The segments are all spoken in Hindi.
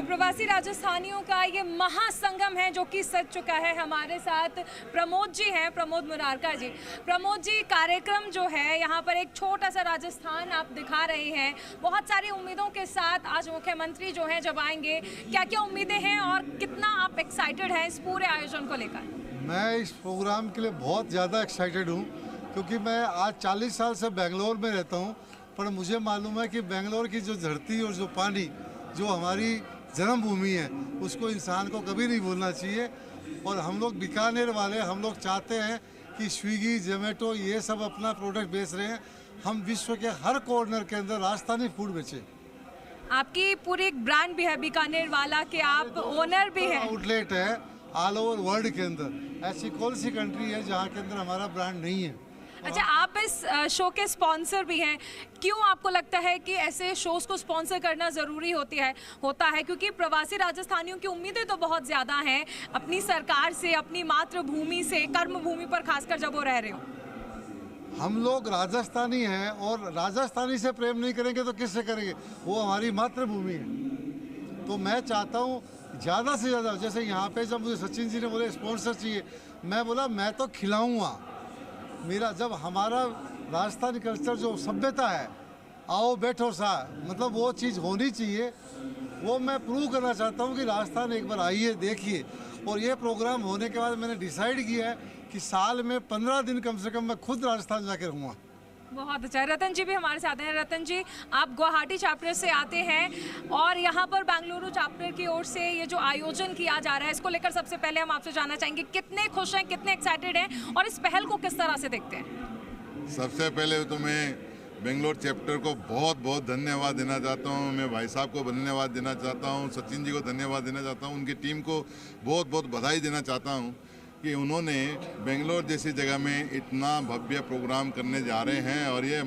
प्रवासी राजस्थानियों का ये महासंगम है जो कि सज चुका है। हमारे साथ प्रमोद जी हैं, प्रमोद मुरारका जी। प्रमोद जी, कार्यक्रम जो है यहाँ पर एक छोटा सा राजस्थान आप दिखा रहे हैं, बहुत सारी उम्मीदों के साथ। आज मुख्यमंत्री जो हैं जब आएंगे, क्या क्या उम्मीदें हैं और कितना आप एक्साइटेड हैं इस पूरे आयोजन को लेकर? मैं इस प्रोग्राम के लिए बहुत ज़्यादा एक्साइटेड हूँ क्योंकि मैं आज 40 साल से बेंगलोर में रहता हूँ, पर मुझे मालूम है कि बेंगलोर की जो धरती और जो पानी, जो हमारी जन्मभूमि है, उसको इंसान को कभी नहीं भूलना चाहिए। और हम लोग बीकानेर वाले, हम लोग चाहते हैं कि स्विगी, जोमेटो ये सब अपना प्रोडक्ट बेच रहे हैं, हम विश्व के हर कॉर्नर के अंदर राजस्थानी फूड बेचें। आपकी पूरी एक ब्रांड भी है बीकानेर वाला के, आप ओनर भी हैं। आउटलेट है ऑल ओवर वर्ल्ड के अंदर। ऐसी कौन सी कंट्री है जहाँ के अंदर हमारा ब्रांड नहीं है? अच्छा, आप इस शो के स्पॉन्सर भी हैं। क्यों आपको लगता है कि ऐसे शोज को स्पॉन्सर करना ज़रूरी होता है क्योंकि प्रवासी राजस्थानियों की उम्मीदें तो बहुत ज़्यादा हैं अपनी सरकार से, अपनी मातृभूमि से, कर्मभूमि पर, खासकर जब वो रह रहे हो। हम लोग राजस्थानी हैं और राजस्थानी से प्रेम नहीं करेंगे तो किससे करेंगे? वो हमारी मातृभूमि है। तो मैं चाहता हूँ ज़्यादा से ज़्यादा, जैसे यहाँ पे जब मुझे सचिन जी ने बोले स्पॉन्सर चाहिए, मैं बोला मैं तो खिलाऊँगा। मेरा जब हमारा राजस्थानी कल्चर जो सभ्यता है, आओ बैठो सा, मतलब वो चीज़ होनी चाहिए। वो मैं प्रूव करना चाहता हूँ कि राजस्थान एक बार आइए, देखिए। और ये प्रोग्राम होने के बाद मैंने डिसाइड किया है कि साल में 15 दिन कम से कम मैं खुद राजस्थान जाके रहूँगा। बहुत अच्छा। रतन जी भी हमारे साथ हैं। रतन जी, आप गुवाहाटी चैप्टर से आते हैं और यहाँ पर बेंगलुरु चैप्टर की ओर से ये जो आयोजन किया जा रहा है, इसको लेकर सबसे पहले हम आपसे जानना चाहेंगे कितने खुश हैं, कितने एक्साइटेड हैं और इस पहल को किस तरह से देखते हैं? सबसे पहले तो मैं बेंगलोर चैप्टर को बहुत बहुत धन्यवाद देना चाहता हूँ। मैं भाई साहब को धन्यवाद देना चाहता हूँ, सचिन जी को धन्यवाद देना चाहता हूँ, उनकी टीम को बहुत बहुत बधाई देना चाहता हूँ कि उन्होंने बेंगलोर जैसी जगह में इतना भव्य प्रोग्राम करने जा रहे हैं। और ये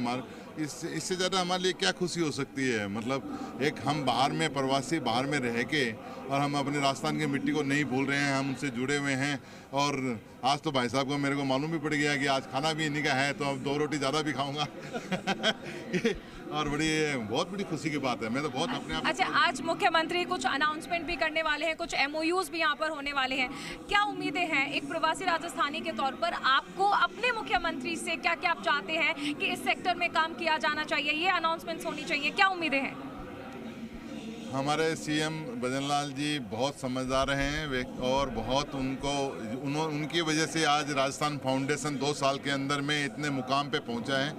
इससे ज़्यादा हमारे लिए क्या खुशी हो सकती है? मतलब एक हम बाहर में प्रवासी, बाहर में रह के, और हम अपने राजस्थान की मिट्टी को नहीं भूल रहे हैं, हम उनसे जुड़े हुए हैं। और आज तो भाई साहब को मेरे को मालूम भी पड़ गया कि आज खाना भी इन्हीं का है, तो अब 2 रोटी ज़्यादा भी खाऊंगा और बहुत बड़ी खुशी की बात है। मैं तो बहुत अपने आप। अच्छा, आज मुख्यमंत्री कुछ अनाउंसमेंट भी करने वाले हैं, कुछ MOUs भी यहाँ पर होने वाले हैं। क्या उम्मीदें हैं एक प्रवासी राजस्थानी के तौर पर आपको अपने मुख्यमंत्री से? क्या क्या आप चाहते हैं कि इस सेक्टर में काम किया जाना चाहिए, ये अनाउंसमेंट्स होनी चाहिए, क्या उम्मीदें हैं? हमारे CM भजनलाल जी बहुत समझदार हैं और बहुत उनकी वजह से आज राजस्थान फाउंडेशन 2 साल के अंदर में इतने मुकाम पे पहुंचा है।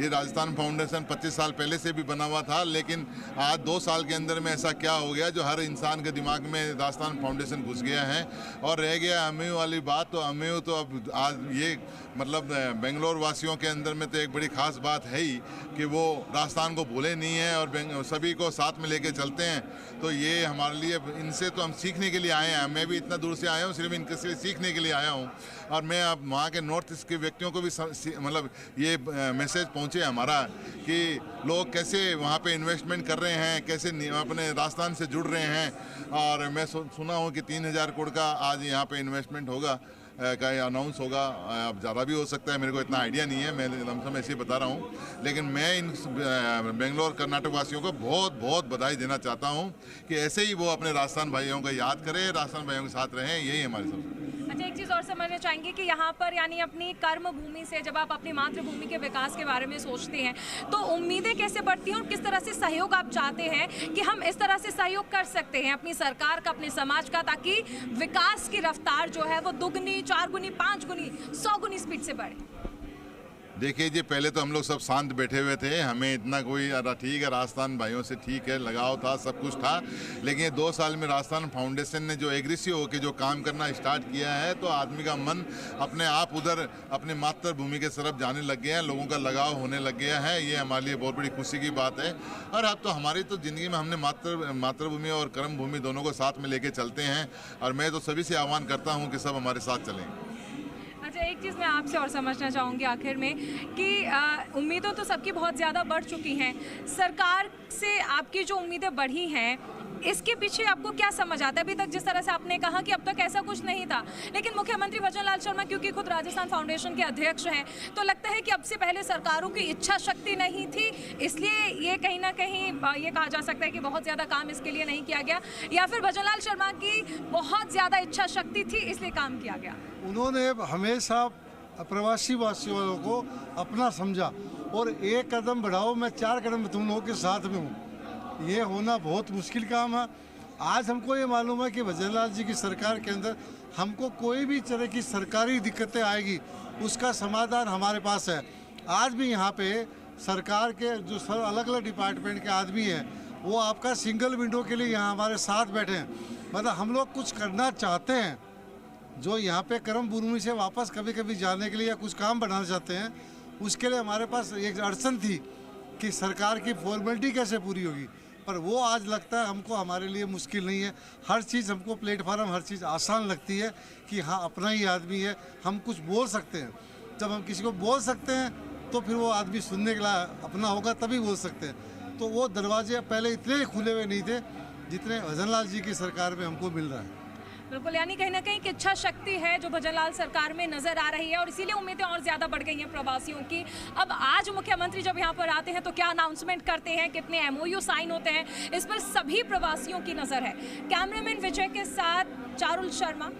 ये राजस्थान फाउंडेशन 25 साल पहले से भी बना हुआ था, लेकिन आज 2 साल के अंदर में ऐसा क्या हो गया जो हर इंसान के दिमाग में राजस्थान फाउंडेशन घुस गया है। और रह गया अमेय वाली बात, तो अमेय तो अब आज ये मतलब बेंगलोर वासियों के अंदर में तो एक बड़ी खास बात है ही कि वो राजस्थान को भूले नहीं है और सभी को साथ में लेके चलते हैं। तो ये हमारे लिए, इनसे तो हम सीखने के लिए आए हैं। मैं भी इतना दूर से आया हूँ, सिर्फ इनके से सीखने के लिए आया हूँ। और मैं अब वहाँ के नॉर्थ ईस्ट के व्यक्तियों को भी मतलब ये मैसेज पहुँचे हमारा कि लोग कैसे वहाँ पे इन्वेस्टमेंट कर रहे हैं, कैसे अपने राजस्थान से जुड़ रहे हैं। और मैं सुना हूँ कि 3000 करोड़ का आज यहाँ पे इन्वेस्टमेंट होगा, का अनाउंस होगा। अब ज़्यादा भी हो सकता है, मेरे को इतना आइडिया नहीं है, मैं लमसम ऐसे ही बता रहा हूँ। लेकिन मैं इन बेंगलोर कर्नाटक वासियों को बहुत बहुत बधाई देना चाहता हूँ कि ऐसे ही वो अपने राजस्थान भाइयों को याद करें, राजस्थान भाइयों के साथ रहें, यही हमारी सब। अच्छा, एक चीज़ और समझना चाहेंगे कि यहाँ पर यानी अपनी कर्म भूमि से जब आप अपनी मातृभूमि के विकास के बारे में सोचते हैं तो उम्मीदें कैसे बढ़ती हैं और किस तरह से सहयोग आप चाहते हैं कि हम इस तरह से सहयोग कर सकते हैं अपनी सरकार का, अपने समाज का, ताकि विकास की रफ्तार जो है वो 2 गुनी, 4 गुनी, 5 गुनी, 100 गुनी स्पीड से बढ़े? देखिए जी, पहले तो हम लोग सब शांत बैठे हुए थे, हमें इतना कोई ठीक है, राजस्थान भाइयों से ठीक है लगाव था, सब कुछ था। लेकिन ये 2 साल में राजस्थान फाउंडेशन ने जो एग्रेसिव होकर जो काम करना स्टार्ट किया है, तो आदमी का मन अपने आप उधर अपने मातृभूमि के तरफ जाने लग गया है, लोगों का लगाव होने लग गया है। ये हमारे लिए बहुत बड़ी खुशी की बात है। और अब तो हमारी तो ज़िंदगी में हमने मातृभूमि और कर्म भूमि दोनों को साथ में लेके चलते हैं। और मैं तो सभी से आह्वान करता हूँ कि सब हमारे साथ चलें। अच्छा, एक चीज़ मैं आपसे और समझना चाहूँगी आखिर में कि उम्मीदें तो सबकी बहुत ज़्यादा बढ़ चुकी हैं। सरकार से आपकी जो उम्मीदें बढ़ी हैं, इसके पीछे आपको क्या समझ आता है? अभी तक जिस तरह से आपने कहा कि अब तक ऐसा कुछ नहीं था, लेकिन मुख्यमंत्री भजन लाल शर्मा क्योंकि खुद राजस्थान फाउंडेशन के अध्यक्ष हैं, तो लगता है कि अब से पहले सरकारों की इच्छा शक्ति नहीं थी, इसलिए ये कहीं ना कहीं ये कहा जा सकता है कि बहुत ज़्यादा काम इसके लिए नहीं किया गया, या फिर भजन लाल शर्मा की बहुत ज़्यादा इच्छा शक्ति थी इसलिए काम किया गया? उन्होंने हमेशा प्रवासी वासियों को अपना समझा और एक कदम बढ़ाओ मैं 4 कदम तुम लोगों के साथ में हूँ, ये होना बहुत मुश्किल काम है। आज हमको ये मालूम है कि भजन लाल जी की सरकार के अंदर हमको कोई भी तरह की सरकारी दिक्कतें आएगी उसका समाधान हमारे पास है। आज भी यहाँ पे सरकार के जो अलग अलग डिपार्टमेंट के आदमी हैं वो आपका सिंगल विंडो के लिए यहाँ हमारे साथ बैठे हैं। मतलब हम लोग कुछ करना चाहते हैं, जो यहाँ पे कर्म भूमि से वापस कभी कभी जाने के लिए या कुछ काम बनाना चाहते हैं, उसके लिए हमारे पास एक अड़चन थी कि सरकार की फॉर्मेलिटी कैसे पूरी होगी, पर वो आज लगता है हमको हमारे लिए मुश्किल नहीं है। हर चीज़ हमको प्लेटफार्म हर चीज़ आसान लगती है कि हाँ अपना ही आदमी है, हम कुछ बोल सकते हैं। जब हम किसी को बोल सकते हैं तो फिर वो आदमी सुनने के लिए अपना होगा तभी बोल सकते हैं। तो वो दरवाजे पहले इतने खुले हुए नहीं थे जितने भजन लाल जी की सरकार में हमको मिल रहा है। बिल्कुल, यानी कहीं ना कहीं कि इच्छा शक्ति है जो भजन लाल सरकार में नजर आ रही है और इसीलिए उम्मीदें और ज्यादा बढ़ गई हैं प्रवासियों की। अब आज मुख्यमंत्री जब यहाँ पर आते हैं तो क्या अनाउंसमेंट करते हैं, कितने MOU साइन होते हैं, इस पर सभी प्रवासियों की नजर है। कैमरामैन विजय के साथ चारुल शर्मा।